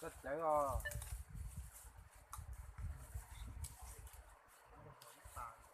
Cất cháy rồi.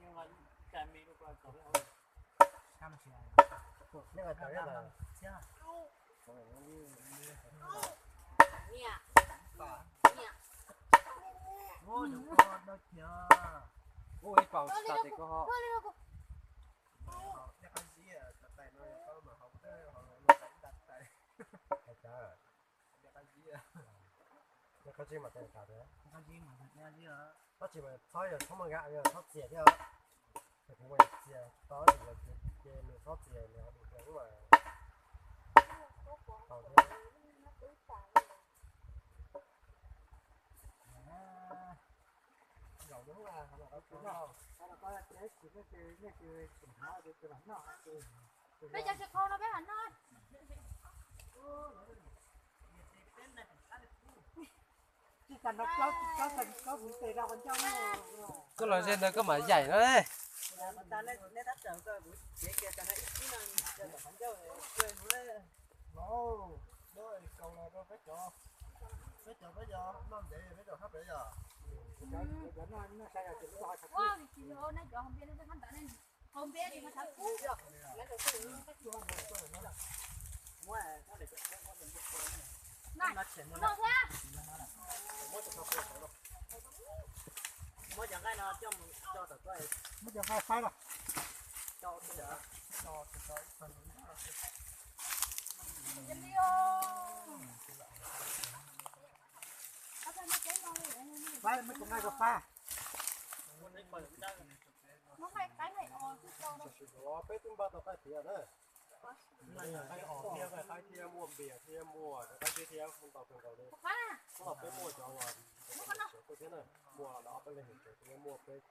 Nhưng mà chạy mì được rồi cậu biết không? Nhưng mà cháy là ôi phòng sạch thì có họ. Có gì mà tên cả đấy. Có gì mà thật ra chứ hả? Nó chỉ mà thôi rồi không mà gạo rồi thoát dẻ theo. Thì cũng phải dẻ đó thì là cái mình thoát dẻ nó được đúng mà. Còn thế. Gạo đúng là nó có đúng không? Nó có cái chỉ có cái chỉnh hóa được cái bánh nọ. Bây giờ sẽ khô nó bé hẳn thôi. Chỉ cần nó có vụ tề ra bên trong. Cứ nói trên đó có mà dạy nó đấy. Mà ta lên thắt trở coi buổi kia kia ta lấy ít năng cho bánh châu quên nữa. Nó rồi cầu là nó phải cho nó để phải cho hấp để giờ. Nó sai là chỉnh rồi thật. Wow, thì chị ơi, nó cho không biết nó khăn tận nên không biết thì nó thật cú. Lấy được cái cách chua nó mua nó để Này, nó chỉnh nó thế. mua chẳng cái nó cho tờ coi Mới cho hai phái rồi. cho cái đó Cho phần Chân đi ô. Ở đây nó cháy ngon vậy. phái mới cũng ngay gặp pha. muốn lấy phần cái Nó phải cái này cứ đâu đâu. Nó phải tung ba tờ phải tiền đấy. Cái họ kia về cái kia mua bìa kia mua cái kia không tàu thường cầu đi. Phá à. Nó phải mua cho mà cái thế này mua nó phải lên hình cái mua cái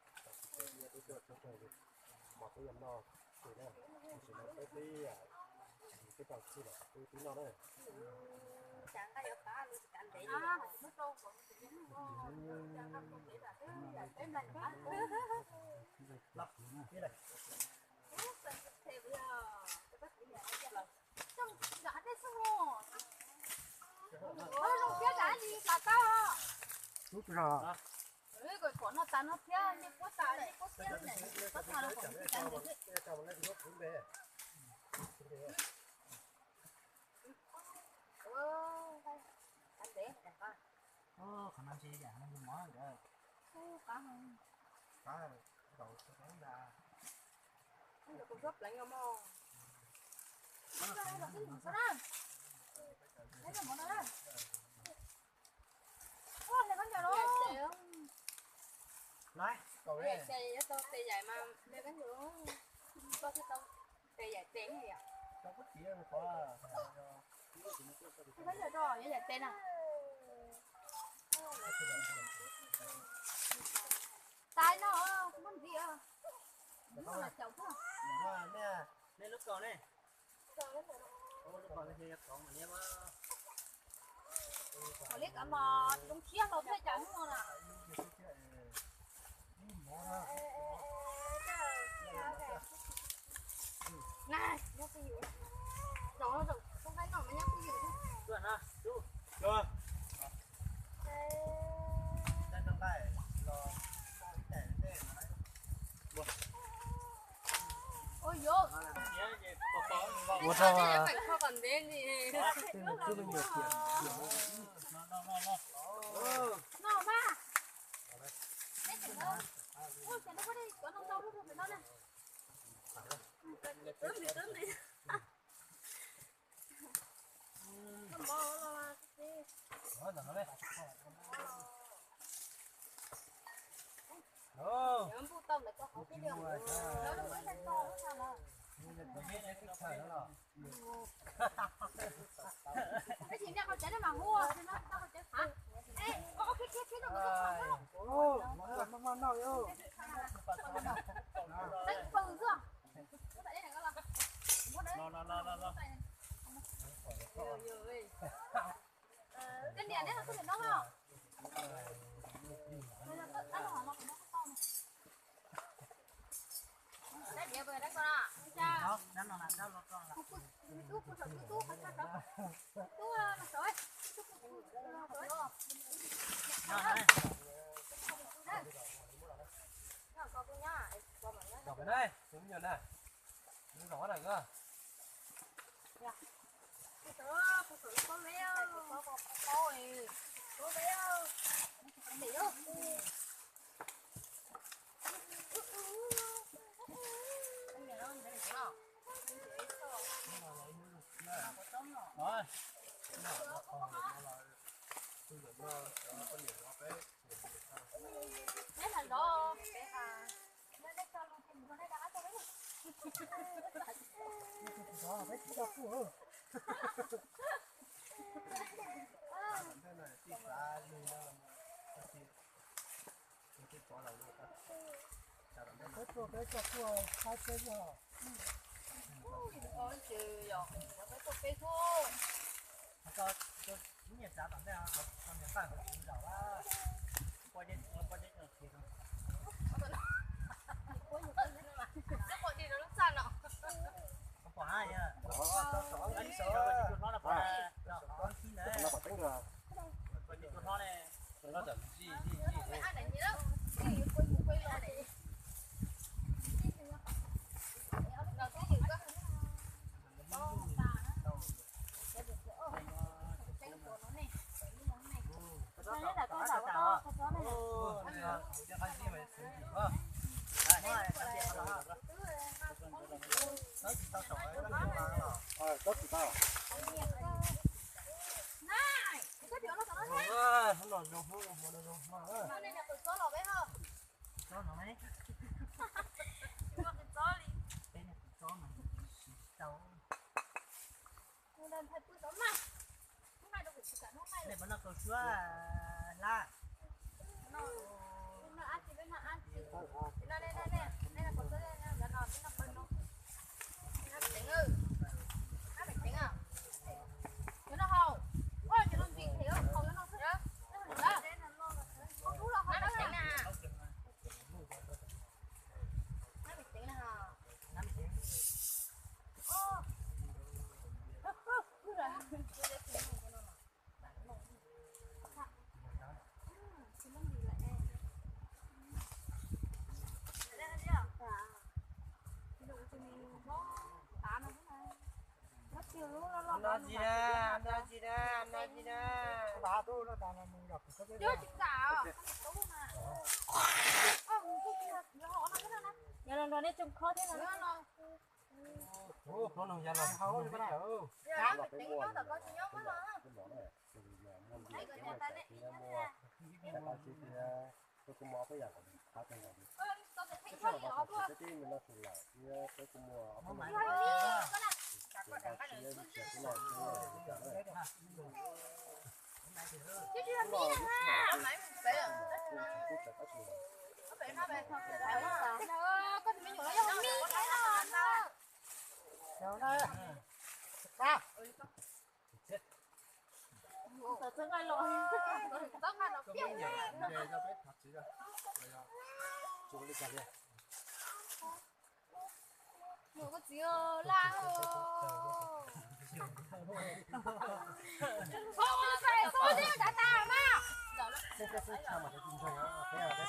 cái được trong trời đi mà cái yếm nó thì này chỉ là cái cầu chi là cái tí nó đây. Chẳng cái giọt cá luôn chẳng để. À, nó đâu còn chẳng không để là em lại cá. Lắp cái này. Thế bây giờ cái gì vậy? Trong giả đấy sao? Ôi, nó phía giả gì cả ta? Rút rồi. Ừ, cái con nó tan nó phía như có ta như có phía này, có ta nó còn tan được. Cho nó lên rút xuống về. Anh để đẹp quá. khả năng sẽ giả nó như món rồi Cá không? Cá đầu nó ra. Anh được gấp lại không không? Đây là cái gì đó? Đây là món đó. Ô, này con nhỏ đó. Này, cầu đây. Tê dài mà đây cái nữa. Có cái tông tê dài tên gì ạ? Trong cái kia có Cái gì đó, vậy là tên à? Tai nó con gì à? Nó là chậu thôi. nè. nên lúc còn này lúc còn thì còn mà em Họ lấy cả mà đúng kia nó thấy chẳng ngon à. Này, nhắc cái gì vậy? Rồi, không thấy nó mà nhắc cái gì vậy? chuẩn ha chú Rồi. Đây trong đây lo để Ôi vô. Ủa sao mà không còn đến gì. cứ mình nhiều tiền. Nó ba. Ôi, nó có đi, có nông đâu lúc phải nó này. Tướm đi. Nó mò là cái Đó là nó đây. Đó. Em phụ tâm lại có không biết đường. Nó đừng có lên to nó sao nào. Cái gì nha con chạy nó mà mua thì nó tao con chạy hả? Ê, có cái nó có Ô, món nào yêu. đấy phừ chưa? Có tại đây này có là. Muốn đấy. lo Cái bên này đấy là có thể nấu không? Đấy để về đấy con ạ. Đó, đánh nó là sao nó con là. Tú nó sỏi. Đó này. Đọc cái đây, đúng nhiều này. Đúng rõ này cơ. Rồi. Đấy là đó. Nó cho luôn thì nó đã cho đấy. Đó, đấy cũng đọc của. Thế này, tí xa đi nó cái chỗ nào nữa ta. Cái chỗ hai cái rồi. Ôi trời ơi, nó phải có cây thôi. Cho những nhà xã tặng đây con nhà bạn phải chịu đầu á. Qua đây thì nó. Nó gọi đi nó sao nào? Không có ai nha. Đó, Anh sợ nó là phải con chi này. nó phải tính rồi. Con đi con nó này. Nó chẳng gì. Mày ăn này gì đó? Cái gì quay lại này. Nào cái gì cơ? Đây là con đào to, con chó này nè. Tốt thì tao. Này, cái điều nó còn nó thế. Không làm đâu, không làm. Con này là con chó lò bé không? Chó nó ấy. Con chó đi. Đây là chó mà cháu. Con lên thay bữa đó mà. Hôm nay đâu phải cả hôm nay. Đây vẫn là cầu chúa la. Nó ăn thì bên nào ăn thì đây là con chó đây là nó bên nào bên nó. Nó bị tỉnh ư? Nó bị tỉnh à? Nó hầu. Ôi cho nó bị thiếu, hầu cho nó thích. Đó. Con thú là hầu nó tỉnh nè. Nó bị tỉnh nè hả? Ô. Cứ rồi. Anh gì nè. Bà tôi nó đang mình gặp cái Chưa chính cả. Đúng mà. Nhà lần đó đi trông khó thế nào? Ủa, nó nồng ra là không có cái đâu. Dạ, nó phải tính nó là có chỉ nhớ mất rồi. Đấy, người nhà ta đấy. Tôi cũng mua cái gì khá tên là Tôi phải thấy cái khó nào gì mà đó phải quá. cái gì mình nó cũng lại tôi cũng mua ở Không bên phải này là Chứ chưa biết là ha. Mày mình phải là nó phải nó về thật là đấy quá. Con mình nhủ nó không biết cái nào. đâu đây ba Tao chưa ngay rồi. Tao ngay nó biết. về cho biết thật chứ rồi chúng đi chặt đi Ngủ có gì la hô. Không phải số đi đã ta mà. cái sao mà cái kinh doanh đó thế là đấy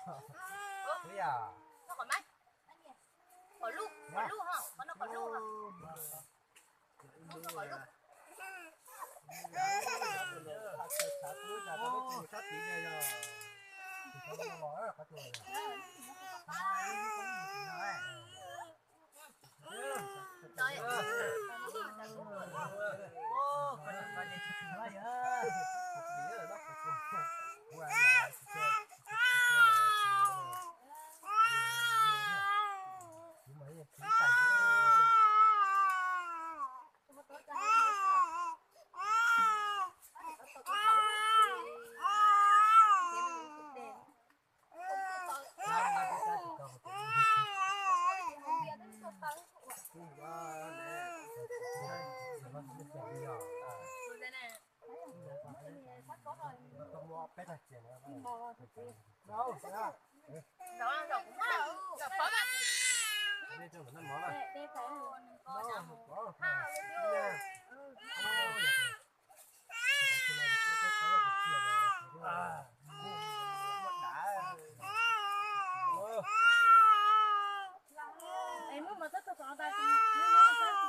Thế à? nó còn mấy có lúc không có nó có lúc không không có lúc em muốn mà thích tôi chọn tay nó nói sao tôi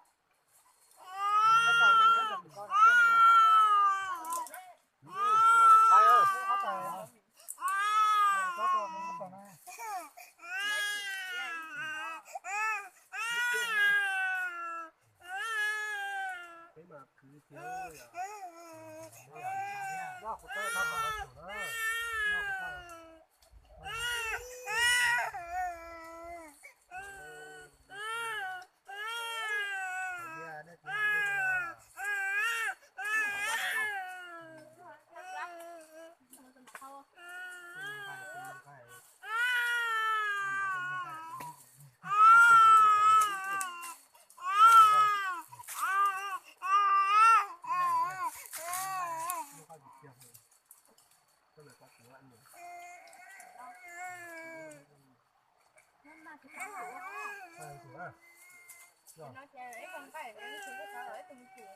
chọn nó chơi ấy con cái nó chỉ có sao ở từng chuyện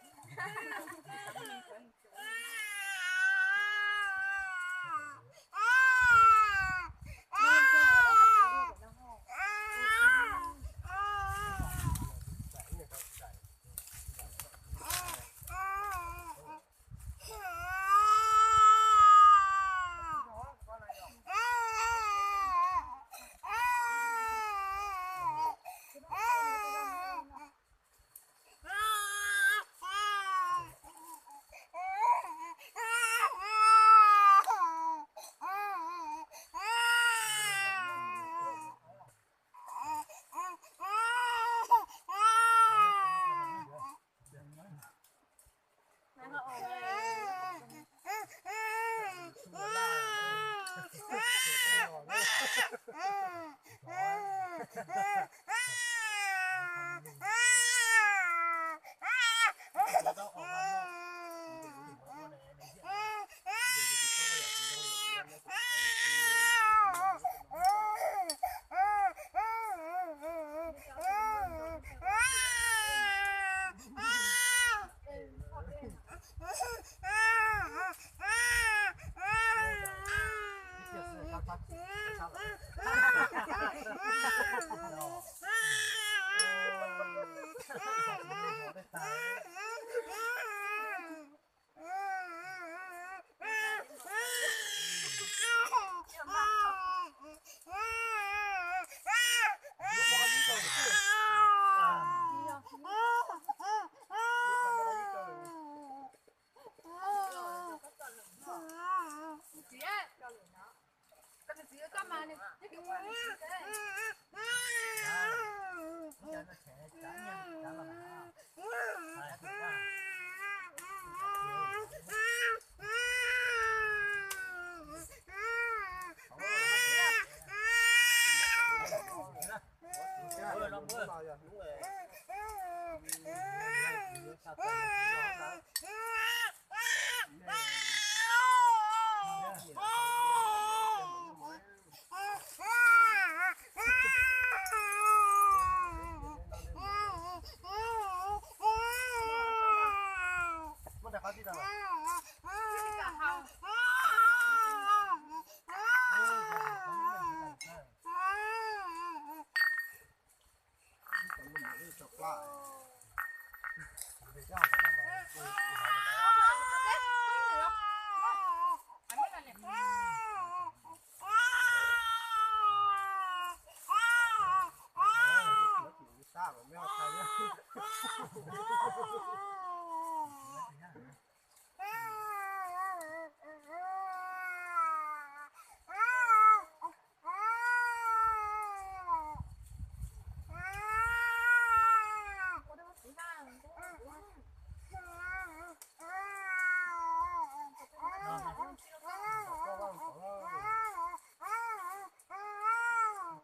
để cho họ làm sao mà mèo thay nhá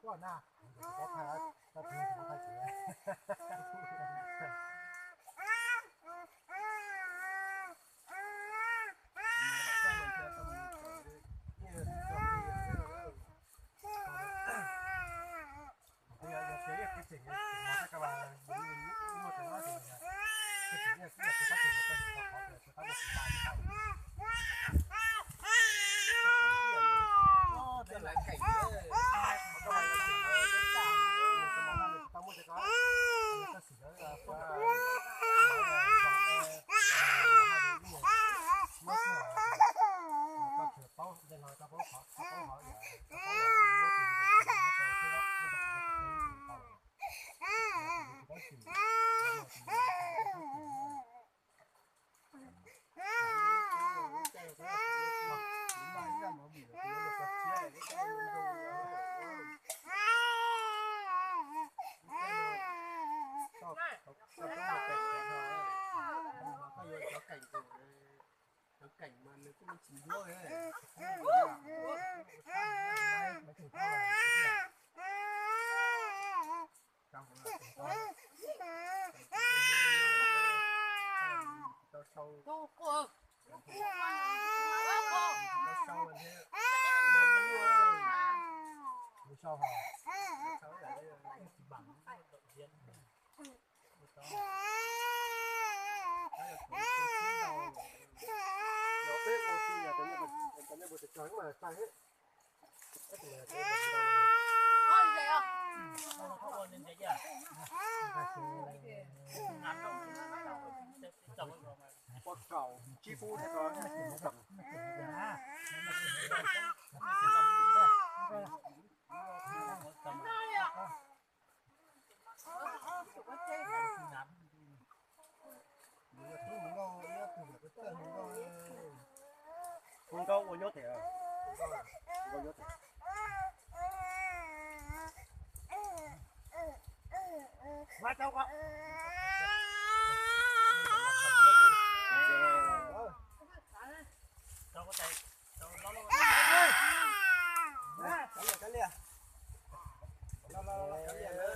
có na có thay có thay cảnh mà nó cũng chỉ thôi ấy. Sau hả? Sau lại bằng động viên. Nó biết oxy là cái này bột trắng mà sai hết. Cái này là cái con cầu chi phu thế có con câu có nhốt thì à? Con nhốt thì. Má cháu con. Cháu có tay, cháu nó nó. Cái lìa. Nó cái lìa nữa.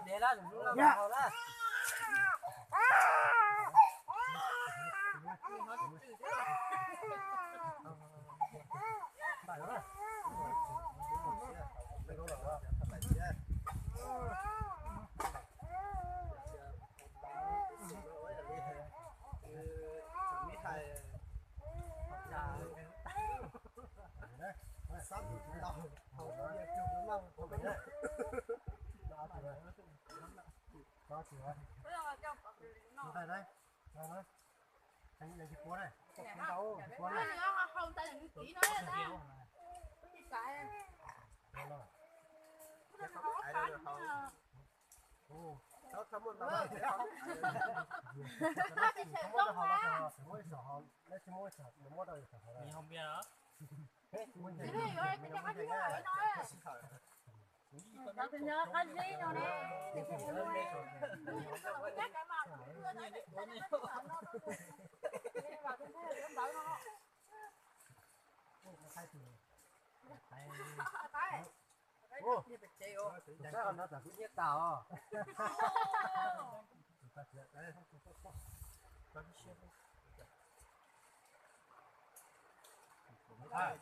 Để đó, đừng lúc nào đó. Đây đây, đây anh này cuốn này, cuốn này. Không tay là chỉ nói là sao? Cái Đó không muốn đâu. Không không biết đó. Nó thì nhớ cái gì đâu nè. Sao nó là cũng nhất tàu.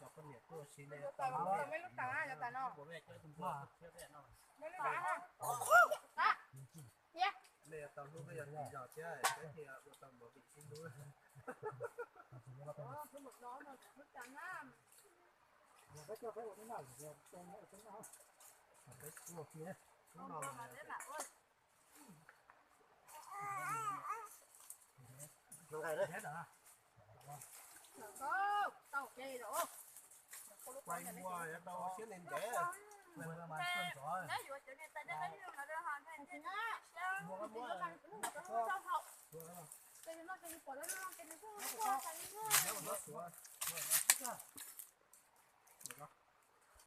Cho con nhiệt tôi xin đây. Mấy lúc tao cho tao nó. Bố mẹ chơi cùng vợ, chơi với nó. Mấy lúc tao ha. Đây tao lúc bây giờ thì giọt chứ, cái thì tao mở bị xin đuôi. Cái mực đó mà mức trắng á. cái cho cái nào rồi cái nào cái ngược kia Không cho mà thế nào ơi. nó ngay đấy hết rồi Có, tao chê rồi. quay qua đâu xíu nên dễ quên mà quên rồi Nếu như chuyện này ta đã lấy luôn là đưa hàng thành thế nhá. mua cái mua Cho học. Cái nó cái quả nó cái nó qua cái nó. nếu mà nó sửa